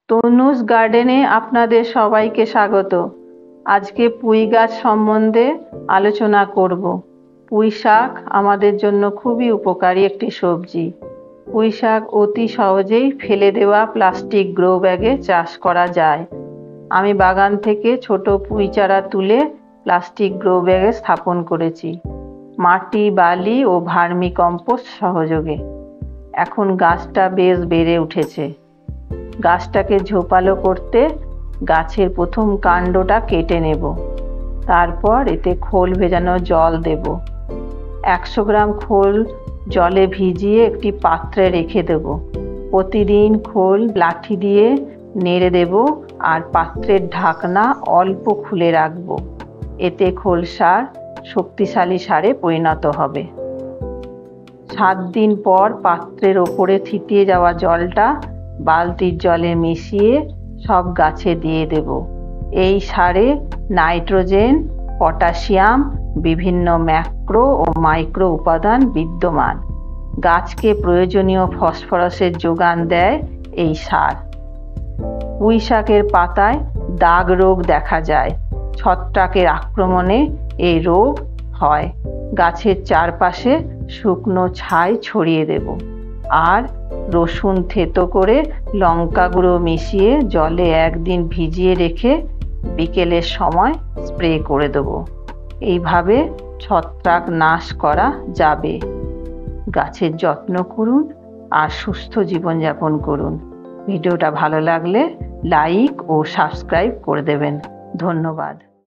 তনুজ গার্ডেনে আপনাদের সবাইকে স্বাগত। আজকে পুঁই গাছ সম্বন্ধে আলোচনা করব। পুঁই শাক আমাদের জন্য খুবই উপকারী একটি সবজি। পুঁই শাক অতি সহজেই ফেলে দেওয়া প্লাস্টিক গ্রো ব্যাগে চাষ করা যায়। আমি বাগান থেকে ছোট পুঁই চারা তুলে প্লাস্টিক গ্রো ব্যাগে স্থাপন করেছি, মাটি, বালি ও ভার্মি কম্পোস্ট সহযোগে। এখন গাছটা বেশ বেড়ে উঠেছে। গাছটাকে ঝোপালো করতে গাছের প্রথম কাণ্ডটা কেটে নেব। তারপর এতে খোল ভেজানো জল দেব। 100 গ্রাম খোল জলে ভিজিয়ে একটি পাত্রে রেখে দেব। প্রতিদিন খোল লাঠি দিয়ে নেড়ে দেব আর পাত্রের ঢাকনা অল্প খুলে রাখব। এতে খোল সার শক্তিশালী সারে পরিণত হবে। 7 দিন পর পাত্রের ওপরে থিতিয়ে যাওয়া জলটা বালতির জলে মিশিয়ে সব গাছে দিয়ে দেব। এই সারে নাইট্রোজেন, পটাশিয়াম, বিভিন্ন ম্যাক্রো ও মাইক্রো উপাদান বিদ্যমান। গাছকে প্রয়োজনীয় ফসফরাসের যোগান দেয় এই সার। পুঁই শাকের পাতায় দাগ রোগ দেখা যায়। ছত্রাকের আক্রমণে এই রোগ হয়। গাছের চারপাশে শুকনো ছাই ছড়িয়ে দেব। আর রসুন থেতো করে লঙ্কা গুঁড়ো মিশিয়ে জলে 1 দিন ভিজিয়ে রেখে বিকেলের সময় স্প্রে করে দেব। এইভাবে ছত্রাক নাশ করা যাবে। গাছের যত্ন করুন আর সুস্থ জীবনযাপন করুন। ভিডিওটা ভালো লাগলে লাইক ও সাবস্ক্রাইব করে দেবেন। ধন্যবাদ।